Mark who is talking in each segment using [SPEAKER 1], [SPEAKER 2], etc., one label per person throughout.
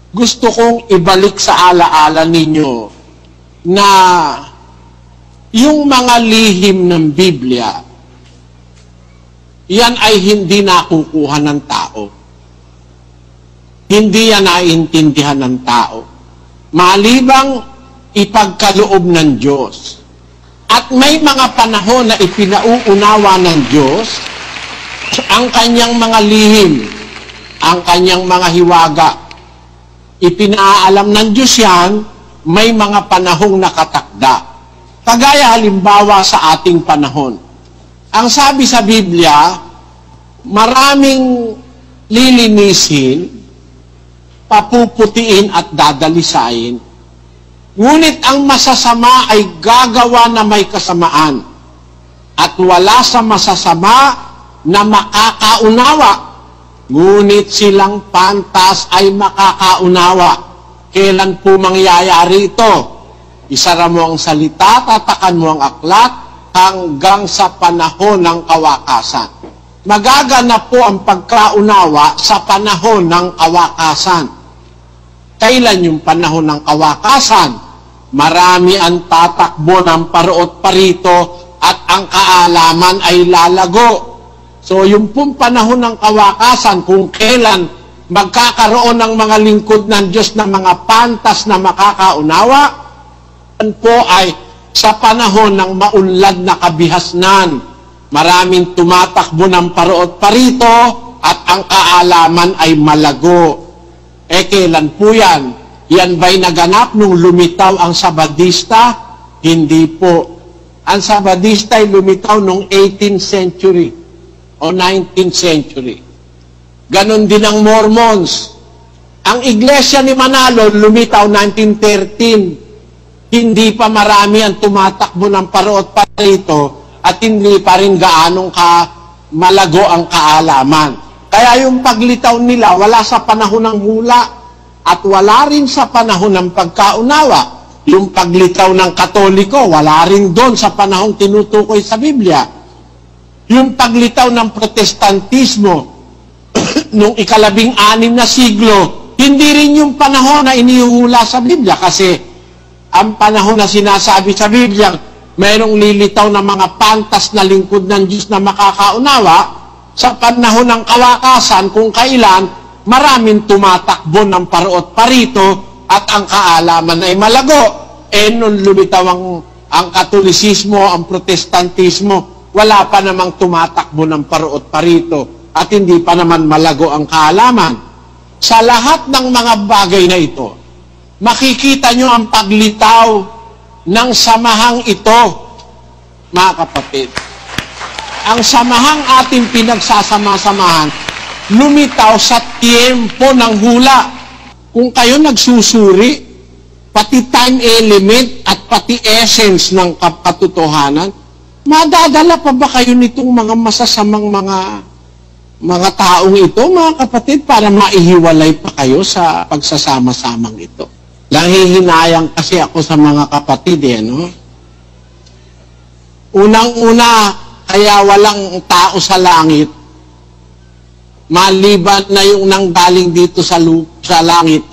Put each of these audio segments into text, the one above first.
[SPEAKER 1] gusto kong ibalik sa alaala ninyo na yung mga lihim ng Biblia, yan ay hindi nakukuha ng tao. Hindi yan naiintindihan ng tao. Malibang ipagkaloob ng Diyos. At may mga panahon na ipinauunawa ng Diyos ang kanyang mga lihim, ang kanyang mga hiwaga. Ipinaalam ng Diyos yan, may mga panahong nakatakda. Kagaya halimbawa sa ating panahon. Ang sabi sa Biblia, maraming lilinisin, papuputiin at dadalisain. Ngunit ang masasama ay gagawa na may kasamaan. At wala sa masasama na makakaunawa. Ngunit silang pantas ay makakaunawa. Kailan po mangyayari ito? Isara mo ang salita, tatakan mo ang aklat, hanggang sa panahon ng kawakasan. Magaganap po ang pagkaunawa sa panahon ng kawakasan. Kailan yung panahon ng kawakasan? Marami ang tatakbo ng parot parito at ang kaalaman ay lalago. So yung pong panahon ng kawakasan, kung kailan magkakaroon ng mga lingkod ng Diyos na mga pantas na makakaunawa, yan po ay sa panahon ng maunlad na kabihasnan. Maraming tumatakbo ng parot parito at ang kaalaman ay malago. Kailan po yan? Yan ba'y naganap nung lumitaw ang Sabadista? Hindi po. Ang Sabadista ay lumitaw nung 18th century o 19th century. Ganon din ang Mormons. Ang Iglesia ni Manalo lumitaw 1913. Hindi pa marami ang tumatakbo ng parot parito at hindi pa rin gaanong malago ang kaalaman. Kaya yung paglitaw nila, wala sa panahon ng hula at wala rin sa panahon ng pagkaunawa. Yung paglitaw ng Katoliko, wala rin doon sa panahon tinutukoy sa Biblia. Yung paglitaw ng Protestantismo, nung ika-16 na siglo, hindi rin yung panahon na inihuhula sa Biblia kasi ang panahon na sinasabi sa Biblia, mayroong lilitaw na mga pantas na lingkod ng Diyos na makakaunawa, sa panahon ng kawakasan kung kailan maraming tumatakbo ng parot parito at ang kaalaman ay malago. Nung lumitaw ang Katolisismo, ang Protestantismo, wala pa namang tumatakbo ng parot parito at hindi pa naman malago ang kaalaman. Sa lahat ng mga bagay na ito, makikita nyo ang paglitaw ng samahang ito, mga kapatid. Ang samahang ating pinagsasama-samahan, lumitaw sa tiempo ng hula. Kung kayo nagsusuri, pati time element at pati essence ng katotohanan, madadala pa ba kayo nitong mga masasamang mga taong ito, mga kapatid, para maihiwalay pa kayo sa pagsasama-samang ito? Nanghihinayang kasi ako sa mga kapatid, no? Unang-una, kaya walang tao sa langit, maliban na yung nanggaling dito sa langit,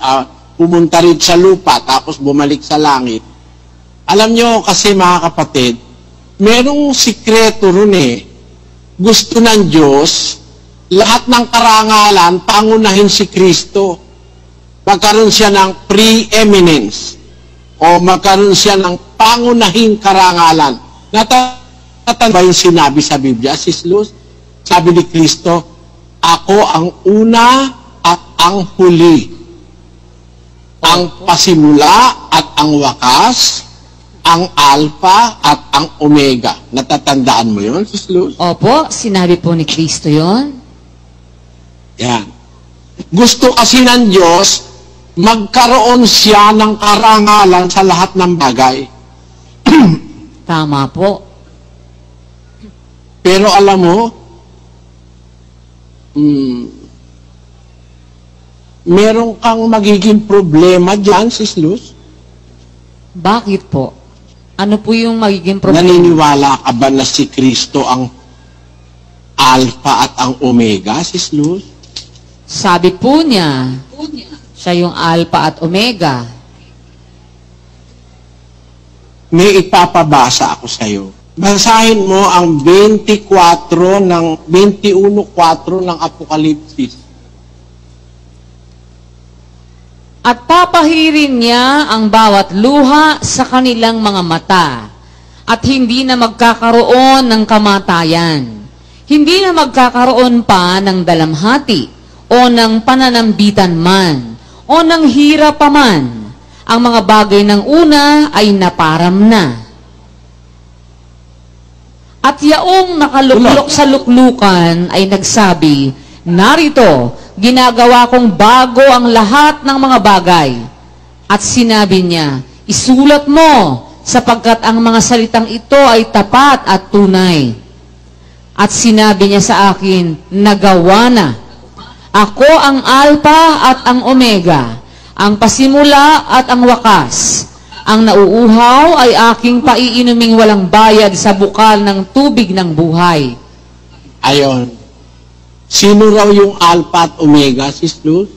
[SPEAKER 1] pumunta rin sa lupa, tapos bumalik sa langit. Alam nyo kasi, mga kapatid, merong sikreto ron eh. Gusto ng Diyos, lahat ng karangalan, pangunahin si Kristo. Magkaroon siya ng preeminence o magkaroon siya ng pangunahing karangalan. Natatan ba yung sinabi sa Biblia, Sis Luz? Sabi ni Kristo, ako ang una at ang huli, ang pasimula at ang wakas, ang alpha at ang omega. Natatandaan mo yun, Sis Luz?
[SPEAKER 2] Opo, sinabi po ni Kristo yun.
[SPEAKER 1] Yan. Gusto kasi ng Diyos, magkaroon siya ng karangalan sa lahat ng bagay.
[SPEAKER 2] Tama po.
[SPEAKER 1] Pero alam mo, meron kang magiging problema dyan, Sis Luz.
[SPEAKER 2] Bakit po? Ano po yung magiging problema?
[SPEAKER 1] Naniniwala ka ba na si Kristo ang Alpha at ang Omega, Sis Luz?
[SPEAKER 2] Sabi po niya, Siya yung Alpha at Omega.
[SPEAKER 1] May ipapabasa ako sa iyo. Basahin mo ang 21:4 ng Apokalipsis.
[SPEAKER 2] At papahirin niya ang bawat luha sa kanilang mga mata, at hindi na magkakaroon ng kamatayan. Hindi na magkakaroon pa ng dalamhati, o ng pananambitan man, o ng hirap pa man. Ang mga bagay ng una ay naparam na. At yaong nakaluklok sa luklukan ay nagsabi, narito, ginagawa kong bago ang lahat ng mga bagay. At sinabi niya, isulat mo, sapagkat ang mga salitang ito ay tapat at tunay. At sinabi niya sa akin, nagawa na. Ako ang Alpha at ang Omega, ang pasimula at ang wakas. Ang nauuhaw ay aking paiinuming walang bayad sa bukal ng tubig ng buhay.
[SPEAKER 1] Ayon. Sino raw yung Alpha at Omega, Sis Luz?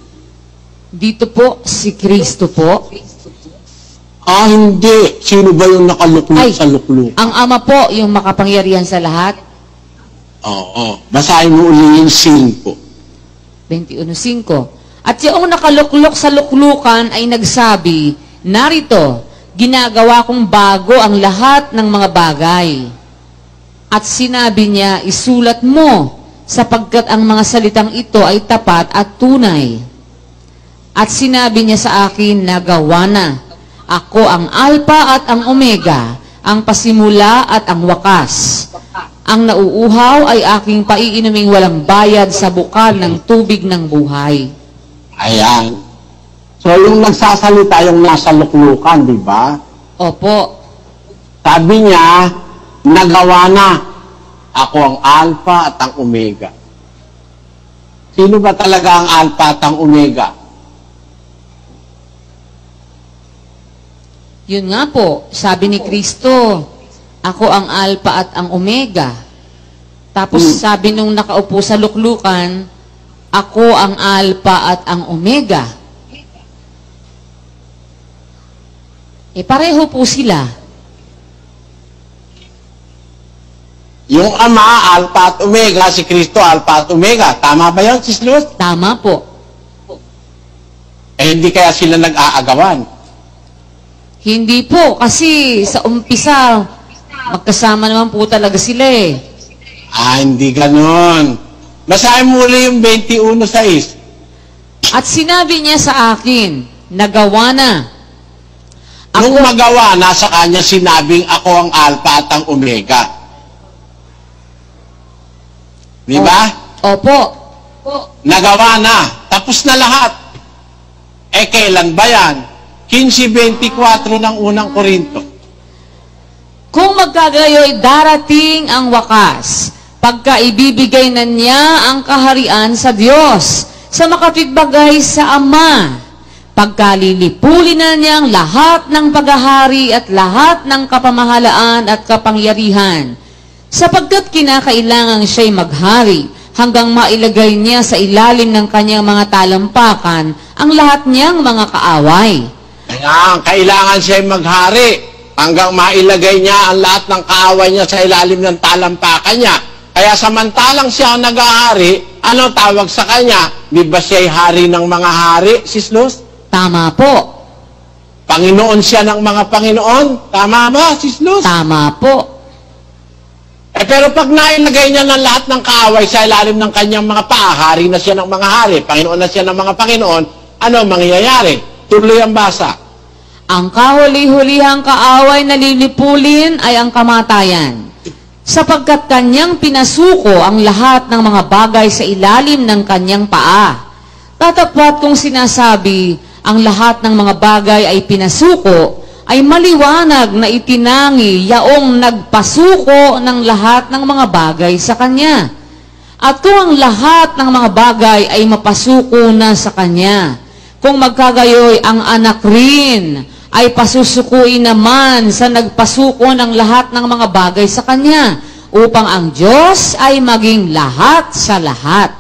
[SPEAKER 2] Dito po, si Kristo po.
[SPEAKER 1] Hindi. Sino ba yung nakalukluk
[SPEAKER 2] Ay,
[SPEAKER 1] sa lukluk?
[SPEAKER 2] Ang Ama po, yung makapangyarihan sa lahat.
[SPEAKER 1] Oo. Basahin mo uli yung sin po.
[SPEAKER 2] 21:5. At yung nakaluklok sa luklukan ay nagsabi, narito, ginagawa kong bago ang lahat ng mga bagay. At sinabi niya, isulat mo, sapagkat ang mga salitang ito ay tapat at tunay. At sinabi niya sa akin, nagawa na. Ako ang Alpha at ang Omega, ang pasimula at ang wakas. Ang nauuhaw ay aking paiinuming walang bayad sa bukal ng tubig ng buhay.
[SPEAKER 1] Ayan. So, yung nagsasalita, yung nasa luklukan, di ba?
[SPEAKER 2] Opo.
[SPEAKER 1] Sabi niya, nagawa na. Ako ang Alpha at ang Omega. Sino ba talaga ang Alpha at ang Omega?
[SPEAKER 2] Yun nga po, sabi ni Kristo, ako ang Alpha at ang Omega. Tapos sabi nung nakaupo sa luklukan, ako ang Alpha at ang Omega. Pareho po sila.
[SPEAKER 1] Yung Ama, Alpha at Omega, si Kristo, Alpha at Omega. Tama ba yun, Sis Luz?
[SPEAKER 2] Tama po.
[SPEAKER 1] Hindi kaya sila nag-aagawan.
[SPEAKER 2] Hindi po, kasi sa umpisa, magkasama naman po talaga sila eh.
[SPEAKER 1] Hindi ganon. Basahin mo ulit yung 21:6.
[SPEAKER 2] At sinabi niya sa akin, nagawa na.
[SPEAKER 1] Nung magawa, nasa kanya sinabing ako ang Alpha at ang Omega. Di ba?
[SPEAKER 2] Opo.
[SPEAKER 1] Nagawa na. Tapos na lahat. Kailan ba yan? 15:24 ng unang Korinto.
[SPEAKER 2] Kung magkagayoy darating ang wakas, pagka ibibigay na niya ang kaharian sa Diyos, sa makatigbagay sa Ama, pagka lilipulin na niya ang lahat ng paghahari at lahat ng kapamahalaan at kapangyarihan, sapagkat kinakailangan siya'y maghari hanggang mailagay niya sa ilalim ng kanyang mga talampakan ang lahat niyang mga kaaway.
[SPEAKER 1] Kaya kailangan siya'y maghari hanggang mailagay niya ang lahat ng kaaway niya sa ilalim ng talampakan niya. Kaya samantalang siya nag-ahari, ano tawag sa kanya? Di ba siya'y hari ng mga hari, Sis Luz?
[SPEAKER 2] Tama po.
[SPEAKER 1] Panginoon siya ng mga Panginoon? Tama ba, Sis Luz?
[SPEAKER 2] Tama po.
[SPEAKER 1] Pero pag nailagay niya ng lahat ng kaaway sa ilalim ng kanyang mga paa, hari na siya ng mga hari, Panginoon na siya ng mga Panginoon, ano mangyayari? Tuloy ang basa.
[SPEAKER 2] Ang kahuli-hulihang kaaway na lilipulin ay ang kamatayan, sapagkat kanyang pinasuko ang lahat ng mga bagay sa ilalim ng kanyang paa. Tatapwat kong sinasabi, ang lahat ng mga bagay ay pinasuko, ay maliwanag na itinangi yaong nagpasuko ng lahat ng mga bagay sa kanya. At kung ang lahat ng mga bagay ay mapasuko na sa kanya, kung magkagayoy ang anak rin, ay pasusukuin naman sa nagpasuko ng lahat ng mga bagay sa kanya, upang ang Diyos ay maging lahat sa lahat.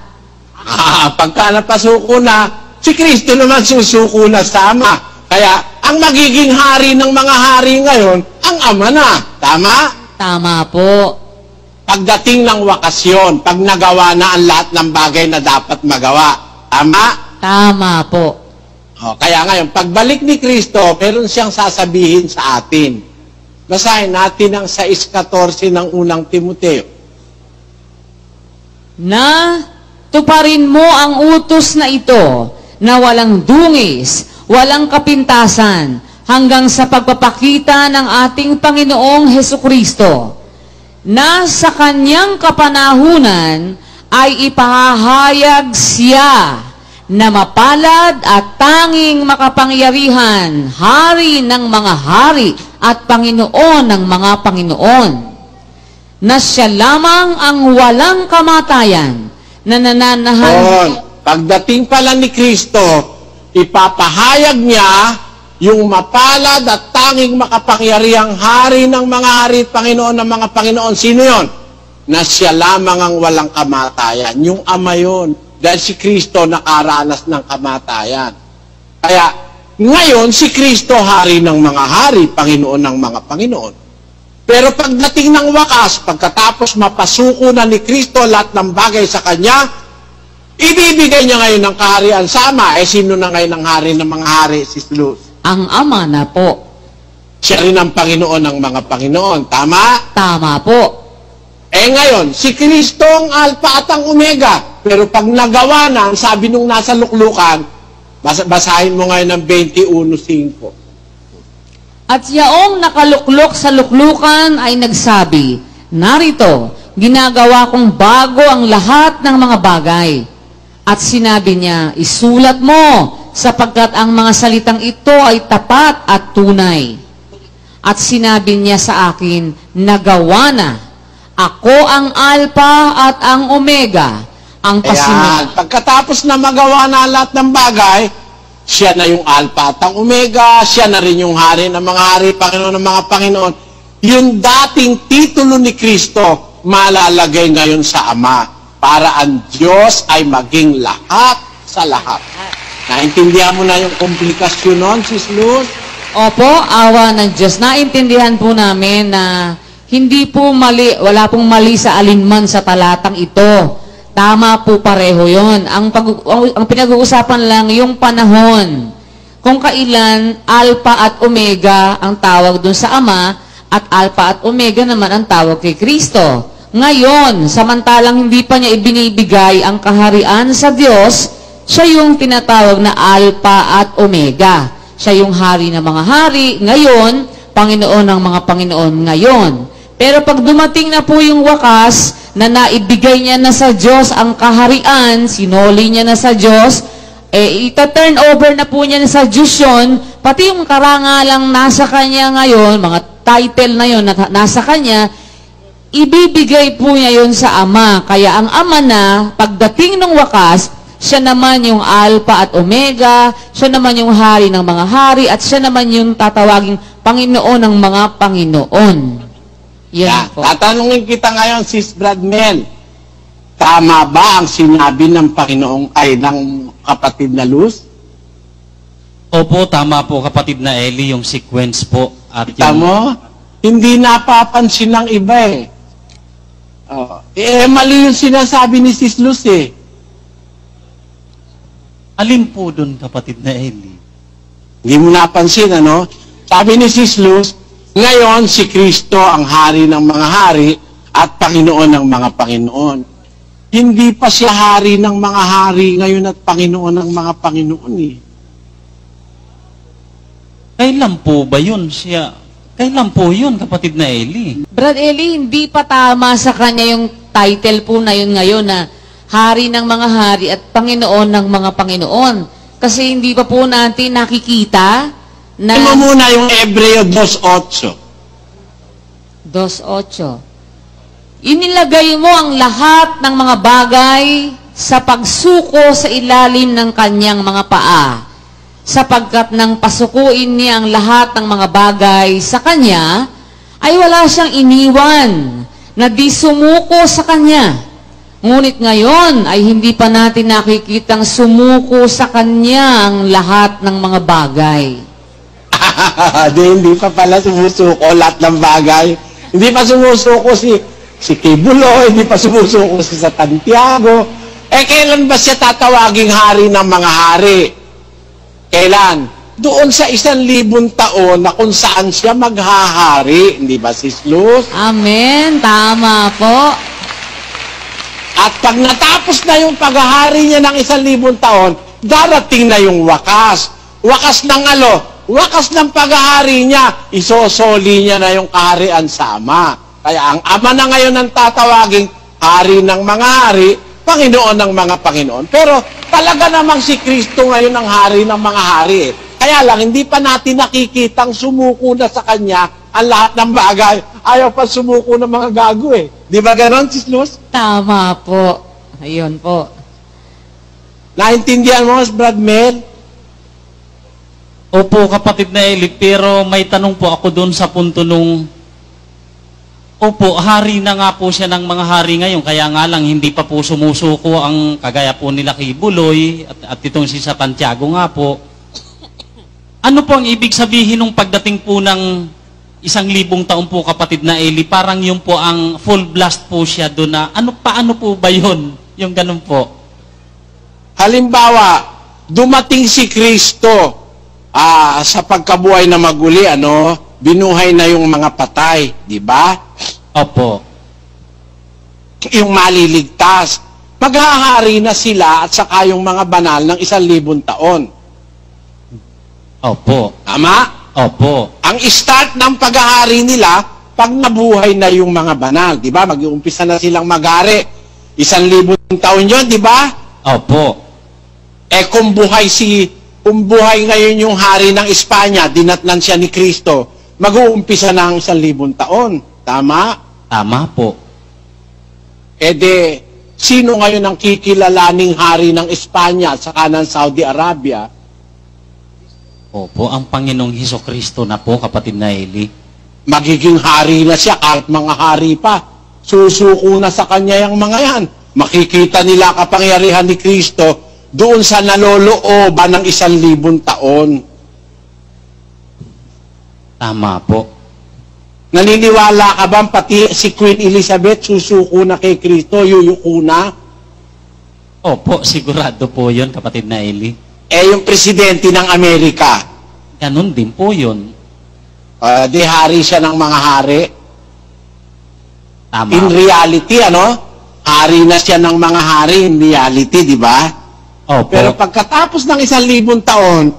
[SPEAKER 1] Pagka napasuko na, Si Kristo naman susuko na sa Ama. Kaya, ang magiging hari ng mga hari ngayon, ang Ama na. Tama?
[SPEAKER 2] Tama po.
[SPEAKER 1] Pagdating ng wakasyon, pag nagawa na ang lahat ng bagay na dapat magawa. Tama?
[SPEAKER 2] Tama po.
[SPEAKER 1] Kaya ngayon, pagbalik ni Kristo, meron siyang sasabihin sa atin. Basahin natin ang 6:14 ng unang Timoteo.
[SPEAKER 2] Na tuparin mo ang utos na ito na walang dungis, walang kapintasan, hanggang sa pagpapakita ng ating Panginoong Hesukristo, na sa kanyang kapanahunan ay ipahahayag siya na mapalad at tanging makapangyarihan, hari ng mga hari at Panginoon ng mga Panginoon, na siya lamang ang walang kamatayan, na nananahan.
[SPEAKER 1] Pagdating pala ni Kristo, ipapahayag niya yung mapalad at tanging makapangyarihang hari ng mga hari at Panginoon ng mga Panginoon. Sino yon? Na siya lamang ang walang kamatayan. Yung Ama yun. Dahil si Kristo nakaranas ng kamatayan. Kaya, ngayon, si Kristo hari ng mga hari, Panginoon ng mga Panginoon. Pero pagdating ng wakas, pagkatapos mapasuko na ni Kristo lahat ng bagay sa Kanya, ibibigay niya ngayon ng kaharian sa Ama. Sino na ngayon ang hari ng mga hari? Si Jesus.
[SPEAKER 2] Ang Ama na po.
[SPEAKER 1] Siya rin ang Panginoon ng mga Panginoon. Tama?
[SPEAKER 2] Tama po.
[SPEAKER 1] Ngayon, si Kristo ang Alpha at ang Omega. Pero pag nagawa na, ang sabi nung nasa luklukan, basahin mo ngayon ng 21:5.
[SPEAKER 2] At yaong nakaluklok sa luklukan ay nagsabi, narito, ginagawa kong bago ang lahat ng mga bagay. At sinabi niya, isulat mo, sapagkat ang mga salitang ito ay tapat at tunay. At sinabi niya sa akin, nagawa na. Ako ang Alpha at ang Omega, ang pasimula.
[SPEAKER 1] Pagkatapos na magawa na lahat ng bagay, siya na yung Alpha at ang Omega, siya na rin yung hari ng mga hari, Panginoon ng mga Panginoon. Yung dating titulo ni Kristo, malalagay ngayon sa Ama, para ang Diyos ay maging lahat sa lahat. Naintindihan mo na yung komplikasyon nun, Sis Luz?
[SPEAKER 2] Opo, awa ng Diyos. Naintindihan po namin na hindi po mali, wala pong mali sa alinman sa talatang ito. Tama po pareho yon. Ang pinag-uusapan lang yung panahon. Kung kailan Alpha at Omega ang tawag dun sa Ama at Alpha at Omega naman ang tawag kay Kristo. Ngayon, samantalang hindi pa niya ibinibigay ang kaharian sa Diyos, siya yung tinatawag na Alpha at Omega. Siya yung hari ng mga hari ngayon, Panginoon ng mga Panginoon ngayon. Pero pag dumating na po yung wakas, na naibigay niya na sa Diyos ang kaharian, sinoli niya na sa Diyos, ita-turn over na po niya na sa Diyos yun, pati yung karangalang nasa kanya ngayon, mga title na yun na nasa kanya, ibibigay po niya yun sa Ama. Kaya ang Ama na, pagdating ng wakas, siya naman yung Alpha at Omega, siya naman yung hari ng mga hari, at siya naman yung tatawaging Panginoon ng mga Panginoon. Yan po.
[SPEAKER 1] Tatanungin kita ngayon, Sis Bradmel, tama ba ang sinabi ng Panginoong ay ng kapatid na Luz?
[SPEAKER 3] Opo, tama po kapatid na Eli, yung sequence po. At
[SPEAKER 1] Kita mo? Hindi napapansin ng iba mali yung sinasabi ni Sis Luz
[SPEAKER 3] Alin po dun kapatid na Eli?
[SPEAKER 1] Hindi mo napansin, ano? Sabi ni Sis Luz, ngayon si Kristo ang hari ng mga hari at Panginoon ng mga Panginoon. Hindi pa siya hari ng mga hari ngayon at Panginoon ng mga Panginoon
[SPEAKER 3] Kailan po ba yun siya? Kailan po yun kapatid na Eli?
[SPEAKER 2] Brad Eli, hindi pa tama sa kanya yung title po na yun ngayon na hari ng mga hari at Panginoon ng mga Panginoon. Kasi hindi pa po natin nakikita na...
[SPEAKER 1] Tingnan mo muna yung Hebreo 2:8.
[SPEAKER 2] 2:8. Inilagay mo ang lahat ng mga bagay sa pagsuko sa ilalim ng kanyang mga paa, sapagkat nang pasukuin niya ang lahat ng mga bagay sa kanya, ay wala siyang iniwan na di sumuko sa kanya. Ngunit ngayon ay hindi pa natin nakikitang sumuko sa Kanya ang lahat ng mga bagay.
[SPEAKER 1] Hindi pa pala sumusuko lahat ng bagay. Hindi pa sumusuko si Kibulo, hindi pa sumusuko si Santiago. Kailan ba siya tatawaging hari ng mga hari? Kailan? Doon sa 1,000 taon na kung saan siya maghahari. Hindi ba, Sis Luz?
[SPEAKER 2] Amen. Tama po.
[SPEAKER 1] At pag natapos na yung paghahari niya ng 1,000 taon, darating na yung wakas. Wakas ng wakas ng paghahari niya. Isosoli niya na yung kaharian sa Ama. Kaya ang Ama na ngayon ang tatawaging hari ng mga hari, Panginoon ng mga Panginoon. Pero talaga namang si Kristo ngayon ang hari ng mga hari. Kaya lang, hindi pa natin nakikitang sumuko na sa Kanya ang lahat ng bagay. Ayaw pa sumuko ng mga gago eh. Di ba ganon, Sis Luz?
[SPEAKER 2] Tama po. Ayun po.
[SPEAKER 1] Naintindihan mo, Brad Mel?
[SPEAKER 3] Opo, kapatid na Eli, pero may tanong po ako doon sa punto nung, opo, hari na nga po siya ng mga hari ngayon, kaya nga lang hindi pa po sumusuko ang kagaya po nila kay Buloy at itong si Santiago nga po. Ano po ang ibig sabihin nung pagdating po ng 1,000 taon po, kapatid na Eli? Parang yun po ang full blast po siya doon na, paano po ba yun? Yung ganun po.
[SPEAKER 1] Halimbawa, dumating si Kristo sa pagkabuhay na maguli, binuhay na yung mga patay, di ba?
[SPEAKER 3] Opo.
[SPEAKER 1] Yung maliligtas. Maghahari na sila at saka yung mga banal ng 1,000 taon.
[SPEAKER 3] Opo.
[SPEAKER 1] Tama?
[SPEAKER 3] Opo.
[SPEAKER 1] Ang start ng paghahari nila, pag nabuhay na yung mga banal, di ba? Mag-uumpisa na silang maghari. 1,000 taon yun, di ba?
[SPEAKER 3] Opo.
[SPEAKER 1] Kung buhay ngayon yung hari ng Espanya, dinatnan siya ni Kristo, mag-uumpisa na ang 1,000 taon. Tama?
[SPEAKER 3] Tama po.
[SPEAKER 1] Sino ngayon ang kikilalaning hari ng Espanya at saka ng Saudi Arabia?
[SPEAKER 3] Opo, ang Panginoong Hesukristo na po, kapatid na Eli.
[SPEAKER 1] Magiging hari na siya kahit mga hari pa. Susuko na sa kanya yung mga yan. Makikita nila kapangyarihan ni Kristo doon sa nalolooban ng 1,000 taon.
[SPEAKER 3] Tama po.
[SPEAKER 1] Naniniwala ka ba pati si Queen Elizabeth susuko na kay Kristo, yuyuko na?
[SPEAKER 3] Opo, sigurado po yun, kapatid na Eli.
[SPEAKER 1] Yung presidente ng Amerika,
[SPEAKER 3] Ganun din po yun.
[SPEAKER 1] di hari siya ng mga hari.
[SPEAKER 3] Tama.
[SPEAKER 1] In reality, hari na siya ng mga hari in reality, di ba?
[SPEAKER 3] Opo.
[SPEAKER 1] Pero pagkatapos ng 1,000 taon,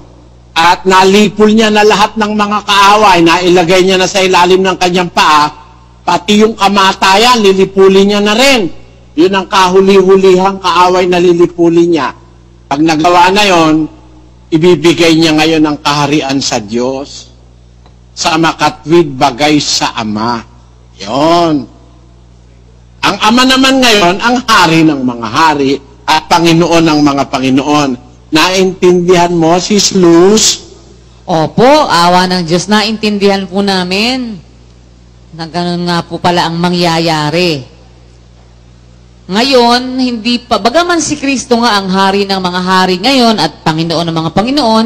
[SPEAKER 1] at nalipol niya na lahat ng mga kaaway, nailagay niya na sa ilalim ng kanyang paa, pati yung kamatayan, lilipulin niya na rin. Yun ang kahuli-hulihang kaaway na lilipulin niya. Pag nagawa na yon, ibibigay niya ngayon ang kaharian sa Diyos, sa makatwid bagay sa Ama. Yon. Ang Ama naman ngayon, ang hari ng mga hari, at Panginoon ng mga Panginoon. Naintindihan mo, Sis Luz?
[SPEAKER 2] Opo, awa ng Diyos. Naintindihan po namin na ganun nga po pala ang mangyayari. Ngayon, hindi pa, bagaman si Kristo nga ang hari ng mga hari ngayon at Panginoon ng mga Panginoon,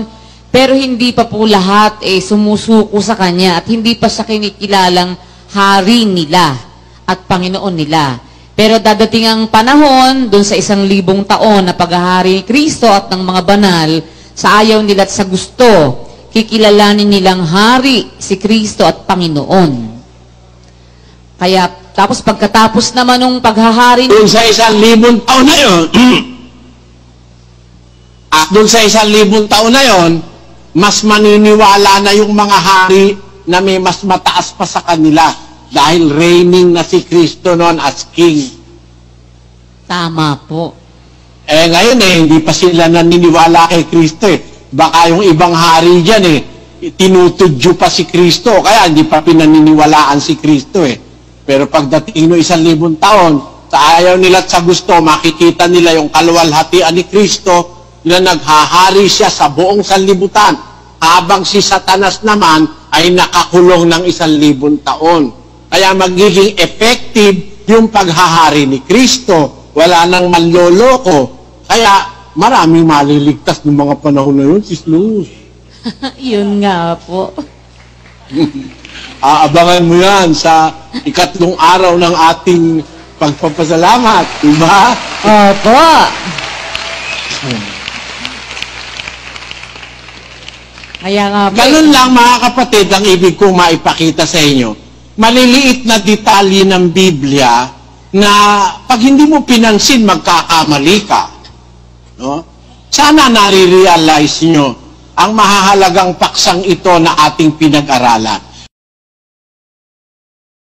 [SPEAKER 2] pero hindi pa po lahat sumusuko sa Kanya at hindi pa siya kinikilalang hari nila at Panginoon nila. Pero dadating ang panahon, dun sa 1,000 taon na paghahari ni Kristo at ng mga banal, sa ayaw nila at sa gusto, kikilalanin nilang hari si Kristo at Panginoon. Kaya, tapos pagkatapos naman nung paghahari
[SPEAKER 1] Doon sa 1,000 taon na yun, at doon sa 1,000 taon na yun, mas maniniwala na yung mga hari na may mas mataas pa sa kanila. Dahil reigning na si Kristo noon as King.
[SPEAKER 2] Tama po.
[SPEAKER 1] Ngayon hindi pa sila naniniwala kay Kristo Baka yung ibang hari dyan tinutudyo pa si Kristo, kaya hindi pa pinaniniwalaan si Kristo Pero pagdating no 1,000 taon, sa ayaw nila at sa gusto, makikita nila yung kaluwalhatian ni Kristo na naghahari siya sa buong sanlibutan, habang si Satanas naman ay nakakulong ng 1,000 taon. Kaya magiging effective yung paghahari ni Kristo wala nang manloloko. Kaya maraming maliligtas ng mga panahon na yun, Sis Luz.
[SPEAKER 2] Yun nga po.
[SPEAKER 1] Aabangan mo yan sa ikatlong araw ng ating pagpapasalamat, diba?
[SPEAKER 2] Opo. Kaya nga po.
[SPEAKER 1] Ganun lang mga kapatid ang ibig kong maipakita sa inyo. Maliliit na detalye ng Biblia na pag hindi mo pinansin, magkakamali ka. No? Sana nare-realize nyo ang mahahalagang paksang ito na ating pinag-aralan.